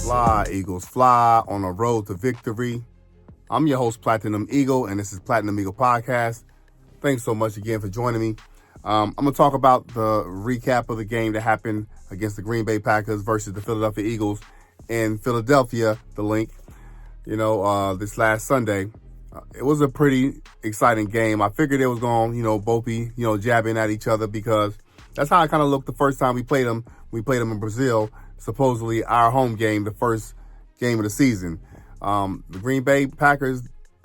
Fly, Eagles, fly on a road to victory. I'm your host, Platinum Eagle, and this is Platinum Eagle Podcast. Thanks so much again for joining me. I'm going to talk about the recap of the game that happened against the Green Bay Packers versus the Philadelphia Eagles in Philadelphia, the link, this last Sunday. It was a pretty exciting game. I figured it was going to, both be, jabbing at each other because that's how I kind of looked the first time we played them. We played them in Brazil, supposedly our home game, the first game of the season. The Green Bay Packers,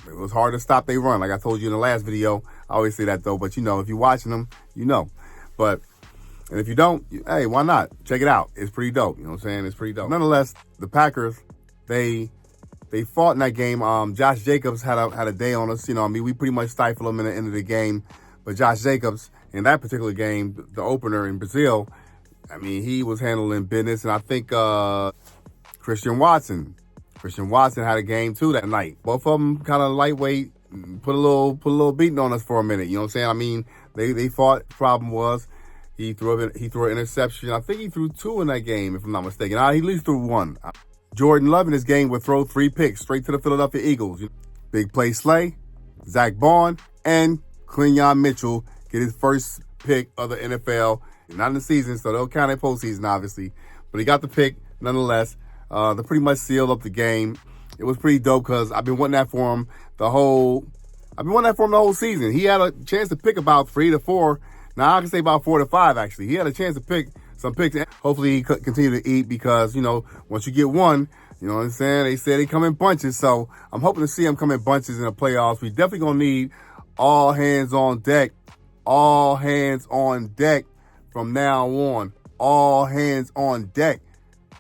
it was hard to stop their run. Like I told you in the last video, I always say that though, but if you're watching them, But, and if you don't, hey, why not? Check it out. It's pretty dope. You know what I'm saying? It's pretty dope. Nonetheless, the Packers, they fought in that game. Josh Jacobs had a day on us. We pretty much stifled him in the end of the game. But Josh Jacobs, in that particular game, the opener in Brazil, he was handling business. And I think Christian Watson had a game too that night. Both of them kind of lightweight, put a little beating on us for a minute. You know what I'm saying? They fought. The problem was he threw an interception. I think he threw 2 in that game, if I'm not mistaken. He at least threw 1. Jordan Love in this game would throw 3 picks straight to the Philadelphia Eagles. Big play Slay, Zach Bond, and Quinyon Mitchell get his first pick of the NFL. Not in the season, so they'll count it postseason, obviously. But he got the pick nonetheless. They pretty much sealed up the game. It was pretty dope because I've been wanting that for him the whole season. He had a chance to pick about 3 to 4. Now I can say about 4 to 5 actually. He had a chance to pick some picks. Hopefully he could continue to eat because, once you get one, you know what I'm saying? They said they come in bunches. So I'm hoping to see him come in bunches in the playoffs. We definitely going to need all hands on deck. All hands on deck from now on. All hands on deck.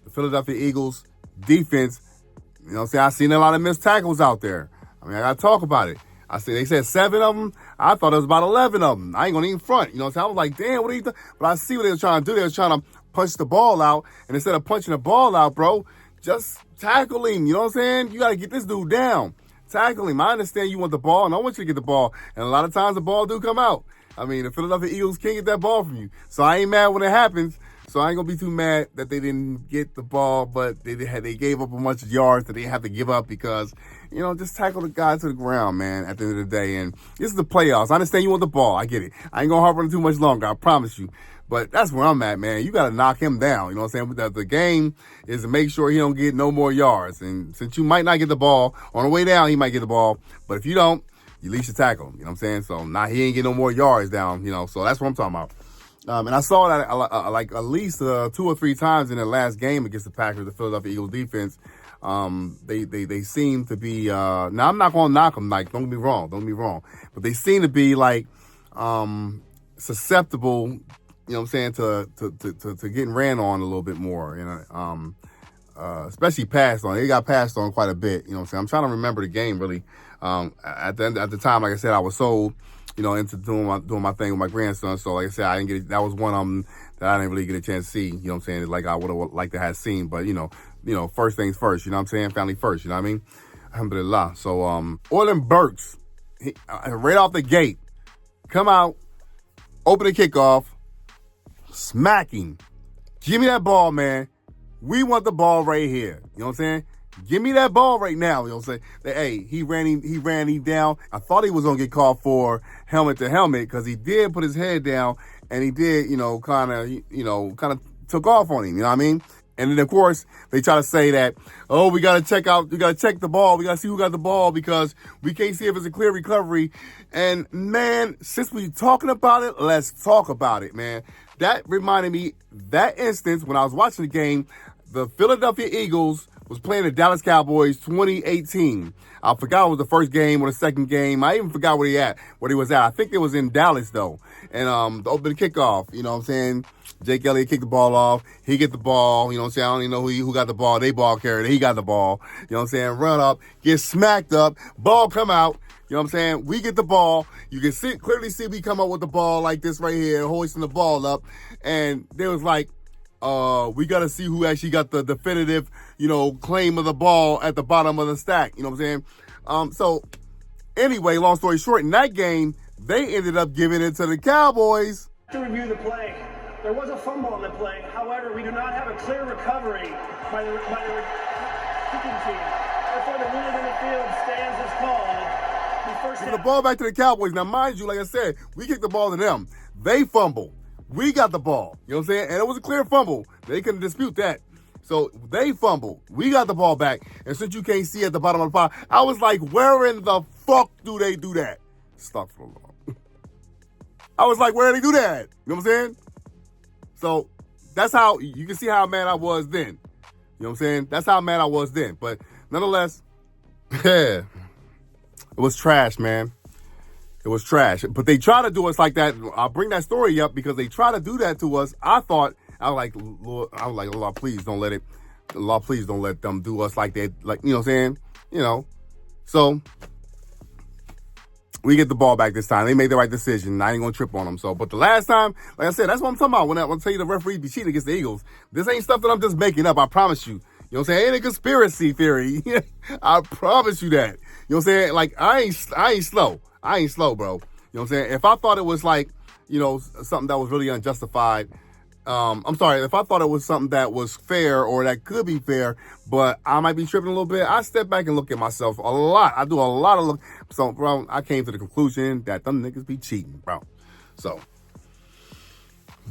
The Philadelphia Eagles defense, I've seen a lot of missed tackles out there. I got to talk about it. They said 7 of them. I thought it was about 11 of them. I ain't going to even front. I was like, damn, what are you doing? But I see what they were trying to do. They were trying to punch the ball out. And instead of punching the ball out, bro, just tackle him. You know what I'm saying? You got to get this dude down. Tackle him. I understand you want the ball, and I want you to get the ball. And a lot of times the ball do come out. The Philadelphia Eagles can't get that ball from you. So I ain't mad when it happens. So I ain't going to be too mad that they didn't get the ball, but they gave up a bunch of yards that they have to give up because, just tackle the guy to the ground, man, at the end of the day. And this is the playoffs. I understand you want the ball. I get it. I ain't going to harp on it too much longer. I promise you. But that's where I'm at, man. You got to knock him down. You know what I'm saying? The game is to make sure he don't get no more yards. And since you might not get the ball, on the way down, he might get the ball. But if you don't, you at least tackle him. You know what I'm saying? So now he ain't get no more yards down, so that's what I'm talking about. And I saw that like at least 2 or 3 times in the last game against the Packers, the Philadelphia Eagles defense. They seem to be, now I'm not going to knock them, like, don't get me wrong, but they seem to be like, susceptible, to getting ran on a little bit more, especially passed on. They got passed on quite a bit, I'm trying to remember the game really. At the time, like I said, I was sold, into doing my thing with my grandson. So like I said, I didn't get it. That was one of them that I didn't really get a chance to see, like I would have liked to have seen. But, first things first, family first, Alhamdulillah. So, Orlin Burks, right off the gate, come out, open the kickoff, smacking. Give me that ball, man. We want the ball right here. You know what I'm saying? Give me that ball right now. You know what I'm saying? Hey, he ran him down. I thought he was going to get called for helmet to helmet because he did put his head down and he did, kind of took off on him. You know what I mean? And then, of course, they try to say that, we got to check the ball. We got to see who got the ball because we can't see if it's a clear recovery. And, man, since we're talking about it, let's talk about it, man. That reminded me, that instance, when I was watching the game, the Philadelphia Eagles was playing the Dallas Cowboys 2018. I forgot it was the first game or the second game. I even forgot where he was at. I think it was in Dallas, though. And the open kickoff, you know what I'm saying? Jake Elliott kicked the ball off. He get the ball, you know what I'm saying? I don't even know who got the ball. They ball carried. He got the ball. You know what I'm saying? Run up, get smacked up, ball come out. You know what I'm saying? We get the ball. You can clearly see we come up with the ball like this right here, hoisting the ball up. And there was like, we got to see who actually got the definitive, claim of the ball at the bottom of the stack. You know what I'm saying? So anyway, long story short, in that game, they ended up giving it to the Cowboys. To review the play, there was a fumble on the play. However, we do not have a clear recovery by the kicking team. Therefore, the ruling in the field stands as called. Give the ball back to the Cowboys. Now, mind you, like I said, we kicked the ball to them. They fumbled. We got the ball. You know what I'm saying? And it was a clear fumble. They couldn't dispute that. So they fumbled. We got the ball back. And since you can't see at the bottom of the pile, I was like, where in the fuck do they do that? Astaghfirullah. I was like, where do they do that? You know what I'm saying? So that's how, you can see how mad I was then. You know what I'm saying? That's how mad I was then. But nonetheless, yeah. It was trash, man. It was trash. But they try to do us like that. I'll bring that story up because they try to do that to us. I was like, Lord, please don't let it. Lord, please don't let them do us like that. Like, you know what I'm saying? You know. So we get the ball back this time. They made the right decision. I ain't gonna trip on them. So, but the last time, like I said, that's what I'm talking about. When I tell you the referees be cheating against the Eagles, this ain't stuff that I'm just making up. I promise you. You know what I'm saying? Ain't a conspiracy theory. I promise you that. You know what I'm saying? Like, I ain't slow. I ain't slow, bro. You know what I'm saying? If I thought it was like, you know, something that was really unjustified, I'm sorry, if I thought it was something that was fair or that could be fair, but I might be tripping a little bit, I step back and look at myself a lot. I do a lot of look. So, bro, I came to the conclusion that them niggas be cheating, bro. So,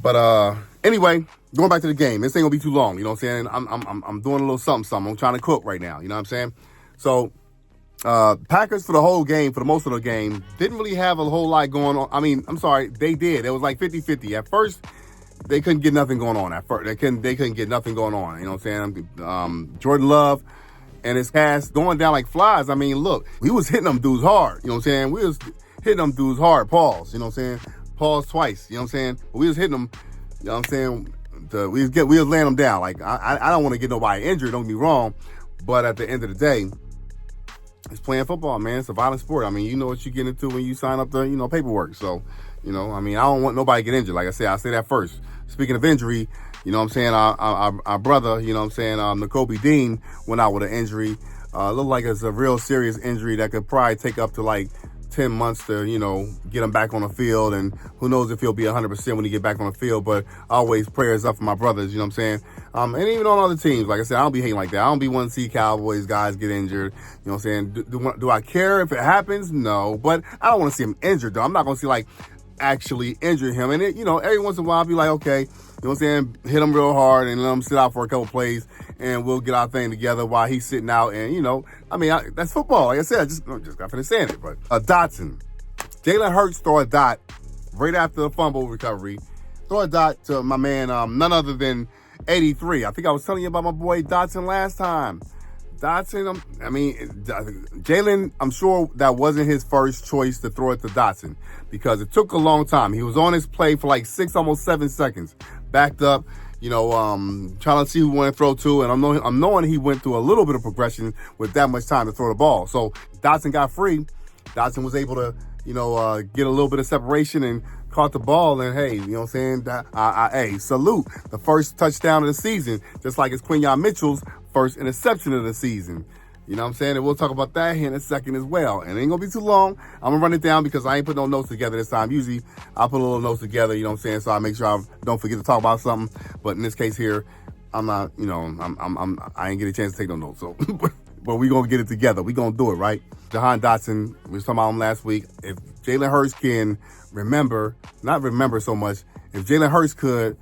but anyway, going back to the game, this ain't gonna be too long. You know what I'm saying? I'm doing a little something. I'm trying to cook right now. You know what I'm saying? So, Packers for the whole game, for the most of the game, didn't really have a whole lot going on. I mean, I'm sorry, they did. It was like 50-50. At first, they couldn't get nothing going on. At first, they couldn't get nothing going on. You know what I'm saying? Jordan Love and his cast going down like flies. I mean, look, we was hitting them dudes hard. You know what I'm saying? We was hitting them dudes hard. Pause. You know what I'm saying? Pause twice. You know what I'm saying? But we was hitting them. You know what I'm saying? We was laying them down. Like I don't want to get nobody injured. Don't get me wrong. But at the end of the day, it's playing football, man. It's a violent sport. I mean, you know what you get into when you sign up the, you know, paperwork. So, you know, I mean, I don't want nobody to get injured. Like I said, I'll say that first. Speaking of injury, you know what I'm saying? Our brother, you know what I'm saying? Nakobe Dean went out with an injury. Looked like it's a real serious injury that could probably take up to like 10 months to, you know, get him back on the field. And who knows if he'll be 100% when he get back on the field. But always prayers up for my brothers, you know what I'm saying? And even on other teams, like I said, I don't be hating like that. I don't be wanting to see Cowboys guys get injured. You know what I'm saying? Do I care if it happens? No. But I don't want to see him injured, though. I'm not going to see, like, actually injure him. And, you know, every once in a while, I'll be like, okay, you know what I'm saying? Hit him real hard and let him sit out for a couple plays. And we'll get our thing together while he's sitting out. And, you know, I mean, that's football. Like I said, I just got finished saying it. But Dotson. Jalen Hurts throw a dot right after the fumble recovery. Throw a dot to my man, none other than 83. I think I was telling you about my boy Dotson last time. Dotson, Jalen, I'm sure that wasn't his first choice to throw it to Dotson because it took a long time. He was on his play for like 6, almost 7 seconds. Backed up, you know, trying to see who wanted to throw to. And I'm knowing he went through a little bit of progression with that much time to throw the ball. So Dotson got free. Dotson was able to, you know, get a little bit of separation and caught the ball. And hey, you know what I'm saying? Hey, salute. The first touchdown of the season, just like it's Quinyon Mitchell's first interception of the season. You know what I'm saying? And we'll talk about that here in a second as well. And it ain't going to be too long. I'm going to run it down because I ain't put no notes together this time. Usually I'll put a little notes together, you know what I'm saying? So I make sure I don't forget to talk about something. But in this case here, I'm not, you know, I ain't get a chance to take no notes. So, but we going to get it together. We going to do it, right? Jahan Dotson, we was talking about him last week. If Jalen Hurts can not remember so much, if Jalen Hurts could,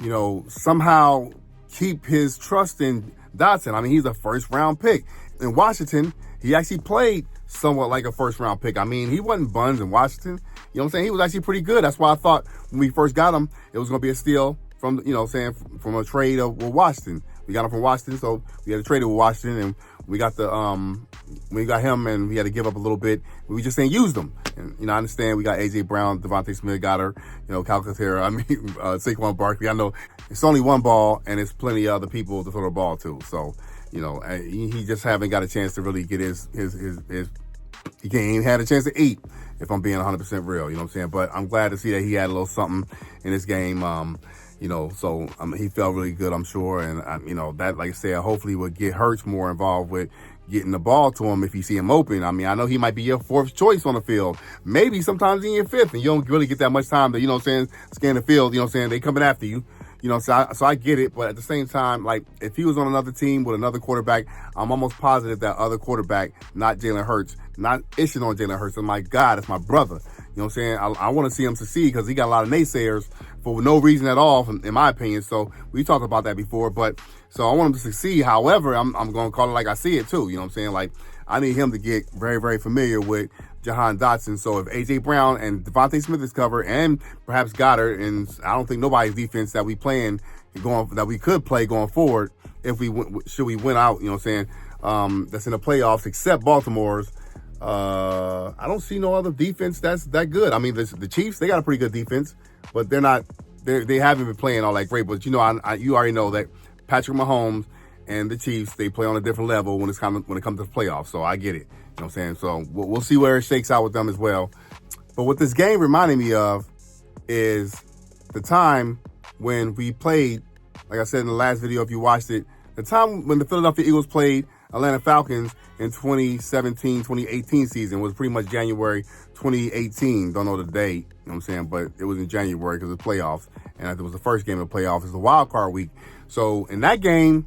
you know, somehow keep his trust in Dotson. I mean, he's a first-round pick. In Washington, he actually played somewhat like a first-round pick. I mean, he wasn't buns in Washington. You know what I'm saying? He was actually pretty good. That's why I thought when we first got him, it was going to be a steal from, you know, saying from a trade with Washington. We got him from Washington, so we had to trade it with Washington, and we got we got him, and we had to give up a little bit. We just ain't used him. And, you know, I understand we got A.J. Brown, Devontae Smith got her, you know, Calcaterra, Saquon Barkley. I know it's only one ball, and it's plenty of other people to throw the ball to. So, you know, he just haven't got a chance to really get his he can't even had a chance to eat, if I'm being 100% real, you know what I'm saying? But I'm glad to see that he had a little something in this game, you know, so he felt really good, I'm sure. And, you know, that, like I said, hopefully would get Hurts more involved with getting the ball to him if you see him open. I mean, I know he might be your 4th choice on the field. Maybe sometimes in your 5th, and you don't really get that much time to, you know what I'm saying, scan the field, you know what I'm saying? They coming after you. You know, so I get it, but at the same time, like, if he was on another team with another quarterback, I'm almost positive that other quarterback, not Jalen Hurts, not ishing on Jalen Hurts, and my God, it's my brother. You know what I'm saying? I want to see him succeed because he got a lot of naysayers for no reason at all, in my opinion. So we talked about that before, but so I want him to succeed. However, I'm going to call it like I see it too. You know what I'm saying? Like, I need him to get very, very familiar with Jahan Dotson. So if A.J. Brown and Devontae Smith is covered, and perhaps Goddard, and I don't think nobody's defense that we could play going forward, if should we win out, you know what I'm saying, that's in the playoffs, except Baltimore's. I don't see no other defense that's that good. I mean, the Chiefs, they got a pretty good defense, but they haven't been playing all that great. But you know, you already know that Patrick Mahomes and the Chiefs, they play on a different level when it comes to the playoffs. So I get it. You know what I'm saying? So we'll see where it shakes out with them as well. But what this game reminded me of is the time when we played, like I said in the last video, if you watched it, the time when the Philadelphia Eagles played Atlanta Falcons in 2017-2018 season was pretty much January 2018. Don't know the date, you know what I'm saying? But it was in January because of the playoffs. And it was the first game of the playoffs. It's the wild card week. So in that game,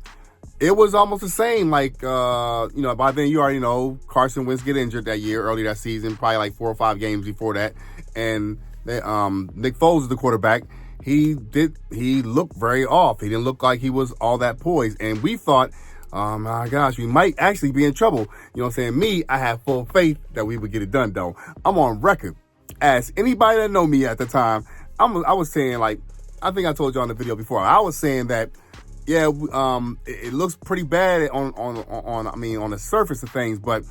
it was almost the same. Like, you know, by then you already know Carson Wentz get injured that year, early that season, probably like 4 or 5 games before that. And Nick Foles is the quarterback. He looked very off. He didn't look like he was all that poised. And we thought, oh my gosh, we might actually be in trouble. You know what I'm saying? Me, I have full faith that we would get it done, though. I'm on record. As anybody that know me at the time, I was saying, like, I think I told you on the video before, I was saying that, yeah, it looks pretty bad on the surface of things, but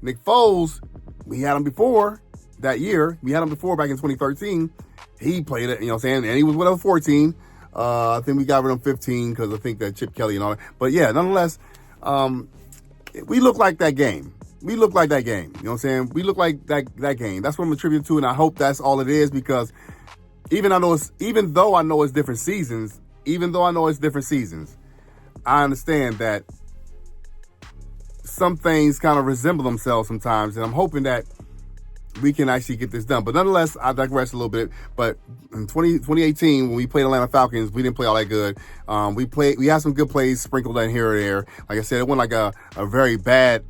Nick Foles, we had him before that year. We had him before back in 2013. He played it, you know what I'm saying? And he was with us 14. I think we got rid of him 15 because I think that Chip Kelly and all that. But yeah, nonetheless, we look like that game. We look like that game. You know what I'm saying? We look like that game. That's what I'm attributing to, and I hope that's all it is, because even though I know it's different seasons, I understand that some things kind of resemble themselves sometimes, and I'm hoping that we can actually get this done. But nonetheless, I digress a little bit. But in 2018, when we played Atlanta Falcons, we didn't play all that good. We had some good plays sprinkled in here or there. Like I said, it wasn't like a very bad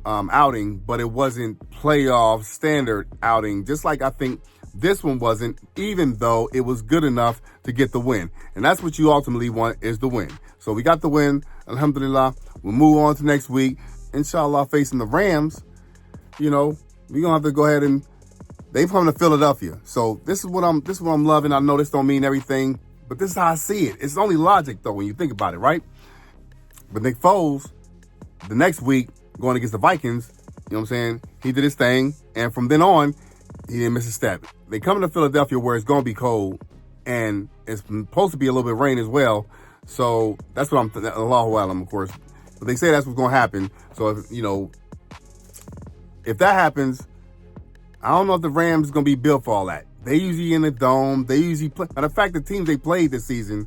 outing, but it wasn't playoff standard outing. Just like I think this one wasn't, even though it was good enough to get the win. And that's what you ultimately want, is the win. So we got the win. Alhamdulillah. We'll move on to next week. Inshallah, facing the Rams. You know, we're gonna have to go ahead and they come to Philadelphia. So this is what I'm loving. I know this don't mean everything, but this is how I see it. It's only logic though when you think about it, right? But Nick Foles, the next week, going against the Vikings, you know what I'm saying? He did his thing, and from then on, he didn't miss a step. They come to Philadelphia where it's gonna be cold, and it's supposed to be a little bit of rain as well. So that's what Allahu Alam, of course. But they say that's what's gonna happen. So if that happens, I don't know if the Rams are going to be built for all that. They usually in the dome. They usually play. Matter of fact, the teams they played this season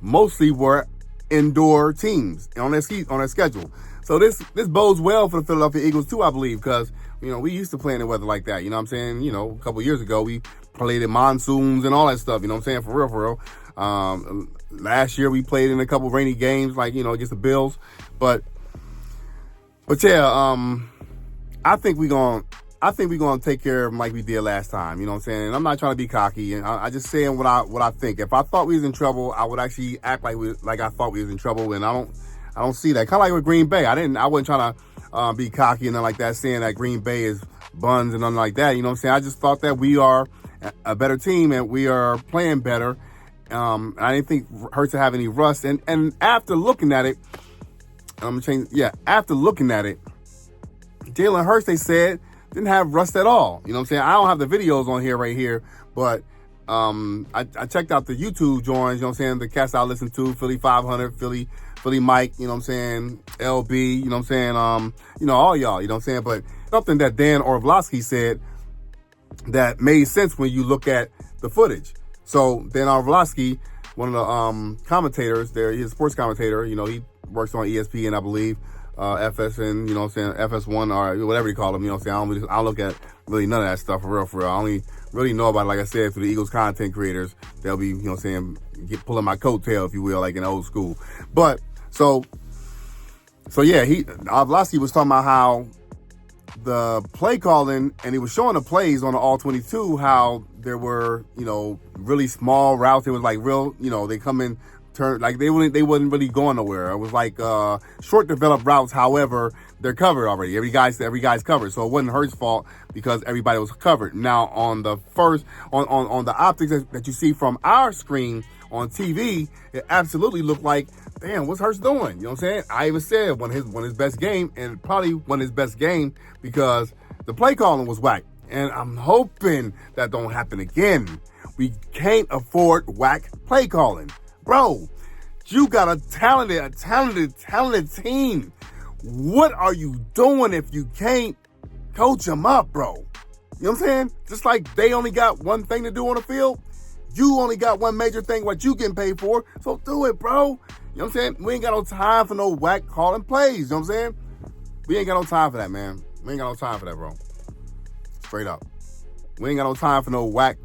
mostly were indoor teams on their schedule. So this bodes well for the Philadelphia Eagles too, I believe, because, you know, we used to play in the weather like that. You know what I'm saying? You know, a couple of years ago, we played in monsoons and all that stuff. You know what I'm saying? For real. Last year, we played in a couple rainy games, like, you know, against the Bills. But yeah, I think we're gonna take care of them like we did last time. You know what I'm saying? And I'm not trying to be cocky, and I just saying what I think. If I thought we was in trouble, I would actually act like I thought we was in trouble, and I don't see that. Kind of like with Green Bay. I wasn't trying to be cocky and nothing like that, saying that Green Bay is buns and nothing like that. You know what I'm saying? I just thought that we are a better team and we are playing better. I didn't think Hurts to have any rust. And after looking at it, after looking at it, Jalen Hurts, they said, didn't have rust at all. You know what I'm saying? I don't have the videos on here right here, but I checked out the YouTube joins, you know what I'm saying, the cast I listened to, Philly 500, Philly Mike, you know what I'm saying, LB, you know what I'm saying, you know, all y'all, you know what I'm saying, but something that Dan Orlovsky said that made sense when you look at the footage. So Dan Orlovsky, one of the commentators there, he's a sports commentator, you know, he works on ESPN, I believe. FSN, you know what I'm saying, FS1 or whatever you call them, you know what I'm saying. I don't look at really none of that stuff for real. I only really know about it, like I said, through the Eagles content creators. They'll be, you know what I'm saying, pulling my coattail, if you will, like in old school. But, so yeah, Orlovsky was talking about how the play calling, and he was showing the plays on the All-22, how there were, you know, really small routes. It was like real, you know, they come in, turn, like they wasn't really going nowhere. It was like short developed routes. However, they're covered already. Every guy's covered, so it wasn't Hurts' fault because everybody was covered. Now on the on the optics that you see from our screen on TV, it absolutely looked like, damn, what's Hurts doing? You know what I'm saying? I even said one of his best game, and probably one of his best game because the play calling was whack. And I'm hoping that don't happen again. We can't afford whack play calling. Bro, you got a talented team. What are you doing if you can't coach them up, bro? You know what I'm saying? Just like they only got one thing to do on the field, you only got one major thing what you getting paid for, so do it, bro. You know what I'm saying? We ain't got no time for no whack calling plays, you know what I'm saying? We ain't got no time for that, man. We ain't got no time for that, bro. Straight up. We ain't got no time for no whack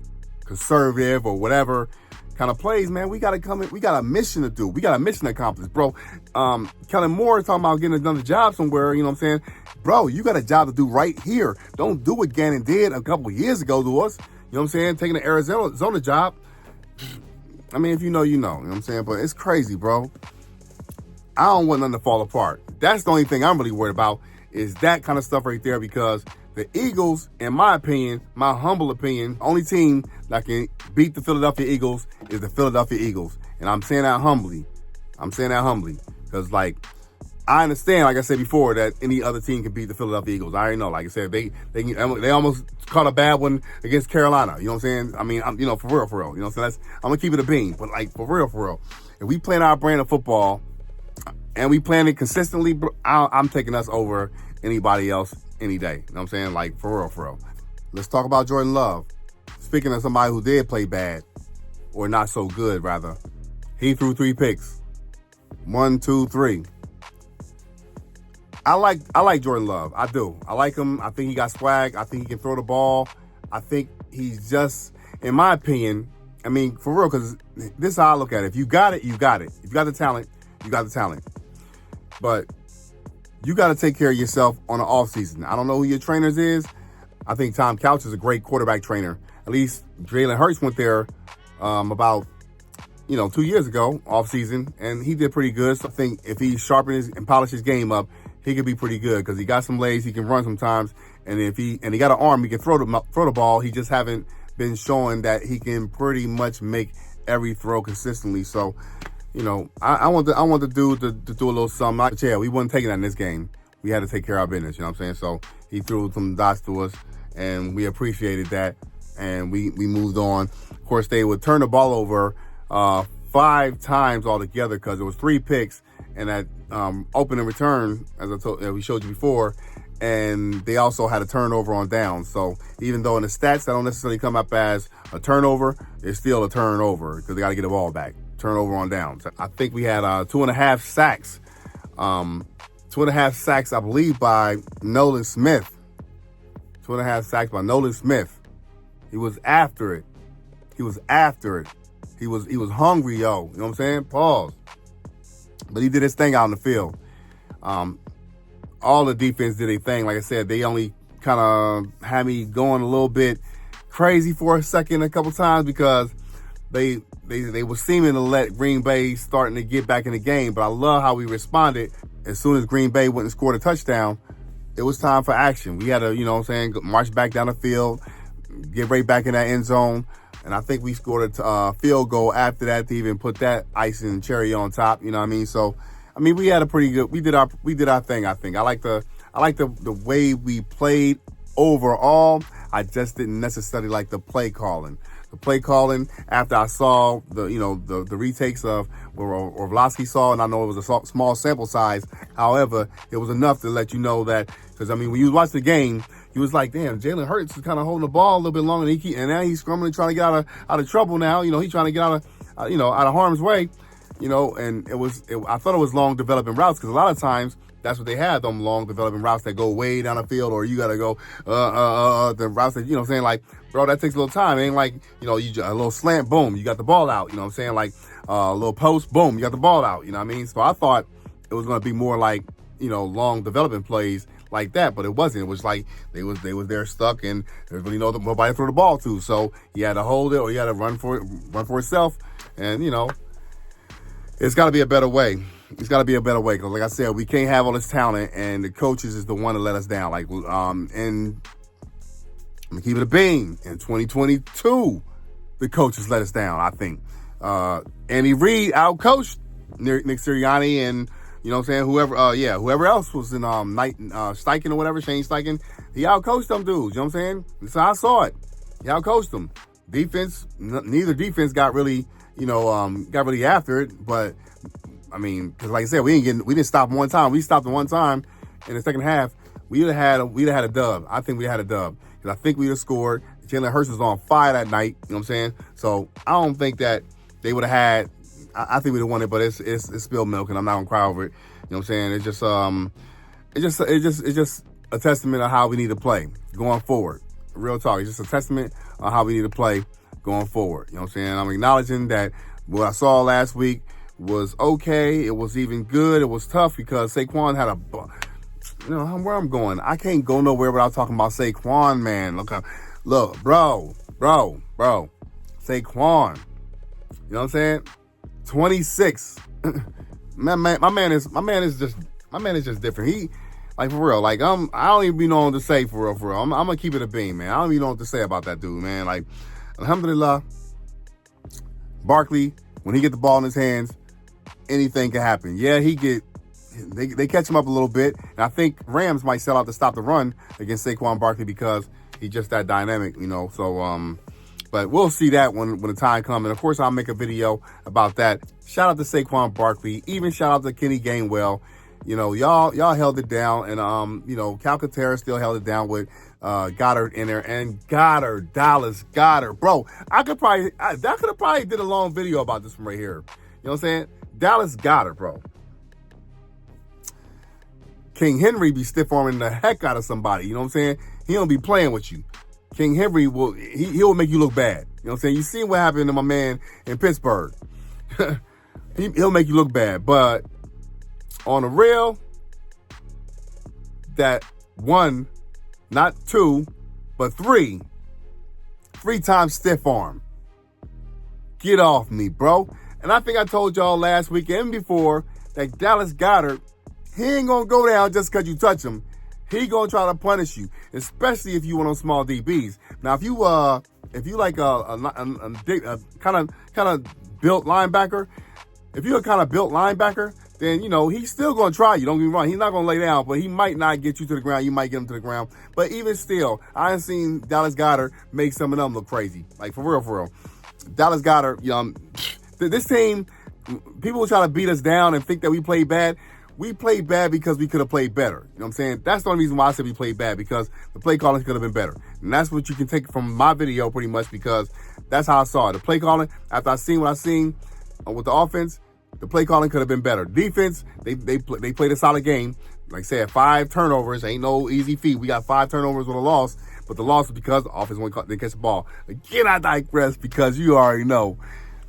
conservative or whatever kind of plays, man. We got to come in. We got a mission to do. We got a mission to accomplish, bro. Kellen Moore is talking about getting another job somewhere. You know what I'm saying? Bro, you got a job to do right here. Don't do what Gannon did a couple years ago to us. You know what I'm saying? Taking the Arizona job. I mean, if you know, you know. You know what I'm saying? But it's crazy, bro. I don't want nothing to fall apart. That's the only thing I'm really worried about is that kind of stuff right there, because the Eagles, in my opinion, my humble opinion, only team that can beat the Philadelphia Eagles is the Philadelphia Eagles. And I'm saying that humbly. Because, like, I understand, like I said before, that any other team can beat the Philadelphia Eagles. I already know. Like I said, they almost caught a bad one against Carolina. You know what I'm saying? I mean, you know, for real. You know what I'm saying? I'm going to keep it a bean. But, like, for real. If we playing our brand of football and we playing it consistently, I'm taking us over anybody else any day. You know what I'm saying? Like, for real. Let's talk about Jordan Love. Speaking of somebody who did play bad, or not so good, rather, he threw 3 picks. 1, 2, 3. I like Jordan Love. I do. I like him. I think he got swag. I think he can throw the ball. I think he's just, in my opinion, I mean, for real, because this is how I look at it. If you got it, you got it. If you got the talent, you got the talent. But you got to take care of yourself on the offseason. I don't know who your trainers is. I think Tom Couch is a great quarterback trainer. At least Jalen Hurts went there about 2 years ago, offseason, and he did pretty good. So I think if he sharpens and polishes his game up, he could be pretty good because he got some legs, he can run sometimes, and he got an arm, he can throw the ball. He just haven't been showing that he can pretty much make every throw consistently. So, I want the dude to do a little something. But yeah, we wasn't taking that in this game. We had to take care of our business, you know what I'm saying? So he threw some dots to us, and we appreciated that, and we moved on. Of course, they would turn the ball over 5 times altogether because it was 3 picks and that open and return, as we showed you before, and they also had a turnover on downs. So even though in the stats that don't necessarily come up as a turnover, it's still a turnover because they got to get the ball back. Turnover on downs. I think we had 2.5 sacks. 2.5 sacks, I believe, by Nolan Smith. 2.5 sacks by Nolan Smith. He was after it. He was hungry, yo. You know what I'm saying? Pause. But he did his thing out in the field. All the defense did their thing. Like I said, they only kind of had me going a little bit crazy for a second a couple times because they were seeming to let Green Bay starting to get back in the game. But I love how we responded. As soon as Green Bay went and scored a touchdown, it was time for action. We had to, march back down the field, get right back in that end zone. And I think we scored a field goal after that to even put that icing and cherry on top. You know what I mean? So, I mean, we had a pretty good. We did our thing. I think I like the way we played overall. I just didn't necessarily like the play calling. The play calling after I saw the retakes of what Orlovsky saw, and I know it was a small sample size. However, it was enough to let you know that, because I mean, when you watch the game, he was like, damn, Jalen Hurts is kind of holding the ball a little bit longer, and now he's scrambling, trying to get out of trouble. Now, he's trying to get out of harm's way. And I thought it was long developing routes, because a lot of times that's what they have, them long developing routes that go way down the field, or you got to go the routes that, you know what I'm saying? Like, bro, that takes a little time. It ain't like, you know, a little slant, boom, you got the ball out. You know what I'm saying? Like a little post, boom, you got the ball out. You know what I mean? So I thought it was going to be more like, you know, long development plays like that, but it wasn't. It was like they was there stuck, and there's really nobody to throw the ball to. So he had to hold it, or he had to run for itself. And, you know, it's got to be a better way. It's got to be a better way, because like I said, we can't have all this talent, and the coaches is the one to let us down. Like, and I'm gonna keep it a beam. In 2022, the coaches let us down, I think. Andy Reid outcoached Nick Sirianni, and you know what I'm saying, whoever else was in Steichen or whatever, Shane Steichen, he outcoached them dudes. You know what I'm saying? So I saw it. He outcoached them. Defense, neither defense got really after it, but I mean, because like I said, we didn't stop one time. We stopped them one time in the second half. We'd have had a dub. I think we had a dub, because I think we'd have scored. Jalen Hurts was on fire that night. You know what I'm saying? So I don't think that they would have had. I think we'd have won it, but it's spilled milk, and I'm not gonna cry over it. You know what I'm saying? It's just a testament of how we need to play going forward. Real talk. It's just a testament of how we need to play going forward. You know what I'm saying? I'm acknowledging that what I saw last week was okay. It was even good. It was tough because Saquon had you know where I'm going. I can't go nowhere without talking about Saquon, man. Look, bro. Saquon. You know what I'm saying? 26. my man is just different. He, like, for real. Like, I don't even know what to say for real. I'm gonna keep it a beam, man. I don't even know what to say about that dude, man. Like, alhamdulillah, Barkley, when he get the ball in his hands, anything can happen. Yeah, they catch him up a little bit, and I think Rams might sell out to stop the run against Saquon Barkley, because he's just that dynamic, you know. So, but we'll see that when the time comes, and of course I'll make a video about that. Shout out to Saquon Barkley, even shout out to Kenny Gainwell. You know, y'all held it down, and you know, Calcaterra still held it down with Goddard in there, and Dallas Goddard, bro. I could have probably did a long video about this from right here. You know what I'm saying? Dallas Goddard, bro. King Henry be stiff arming the heck out of somebody. You know what I'm saying? He don't be playing with you. King Henry he'll make you look bad. You know what I'm saying? You see what happened to my man in Pittsburgh. He'll make you look bad. But on the real, that one, not two, but three times stiff arm. Get off me, bro. And I think I told y'all last week and before that Dallas Goddard, he ain't gonna go down just because you touch him. He gonna try to punish you, especially if you want on small DBs. Now, if you like a kind of built linebacker, if you're a kind of built linebacker, then, you know, he's still going to try you. Don't get me wrong. He's not going to lay down, but he might not get you to the ground. You might get him to the ground. But even still, I've seen Dallas Goddard make some of them look crazy. Like, for real. Dallas Goddard, this team, people try to beat us down and think that we played bad. We played bad because we could have played better. You know what I'm saying? That's the only reason why I said we played bad, because the play calling could have been better. And that's what you can take from my video pretty much, because that's how I saw it. The play calling, after I seen what I seen with the offense, the play calling could have been better. Defense, they played a solid game. Like I said, 5 turnovers. Ain't no easy feat. We got 5 turnovers with a loss, but the loss was because the offense didn't catch the ball. Again, I digress, because you already know.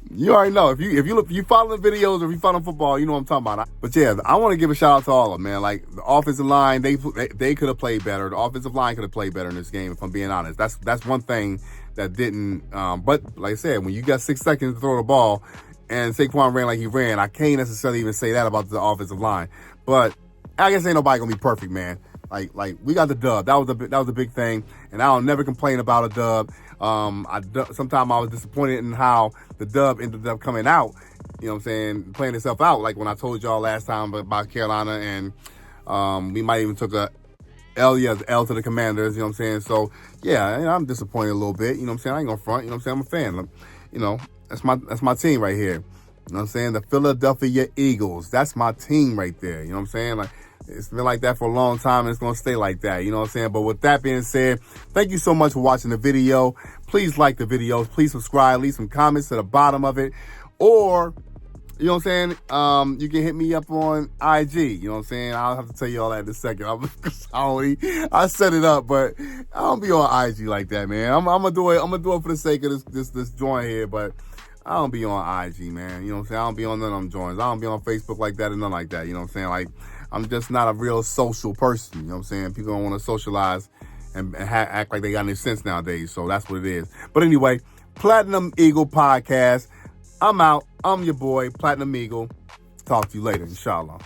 You already know. If you follow the videos, or if you follow football, you know what I'm talking about. But yeah, I want to give a shout out to all of them, man. Like, the offensive line, they could have played better. The offensive line could have played better in this game, if I'm being honest. That's one thing that didn't. But like I said, when you got 6 seconds to throw the ball, and Saquon ran like he ran, I can't necessarily even say that about the offensive line. But I guess ain't nobody gonna be perfect, man. Like we got the dub. That was a big thing, and I'll never complain about a dub. Sometimes I was disappointed in how the dub ended up coming out. You know what I'm saying? Playing itself out. Like when I told y'all last time about Carolina, and we might even took a L to the Commanders. You know what I'm saying? So yeah, I'm disappointed a little bit. You know what I'm saying? I ain't gonna front. You know what I'm saying? I'm a fan. You know, that's my team right here. You know what I'm saying? The Philadelphia Eagles. That's my team right there. You know what I'm saying? Like, it's been like that for a long time, and it's going to stay like that. You know what I'm saying? But with that being said, thank you so much for watching the video. Please like the videos. Please subscribe. Leave some comments to the bottom of it. Or You know what I'm saying? You can hit me up on IG. You know what I'm saying? I'll have to tell you all that in a second. I set it up, but I don't be on IG like that, man. I'm gonna do it. I'm gonna do it for the sake of this joint here, but I don't be on IG, man. You know what I'm saying? I don't be on none of them joints. I don't be on Facebook like that and nothing like that. You know what I'm saying? Like, I'm just not a real social person. You know what I'm saying? People don't want to socialize and act like they got any sense nowadays. So that's what it is. But anyway, Platinum Eagle Podcast. I'm out. I'm your boy, Platinum Eagle. Talk to you later, inshallah.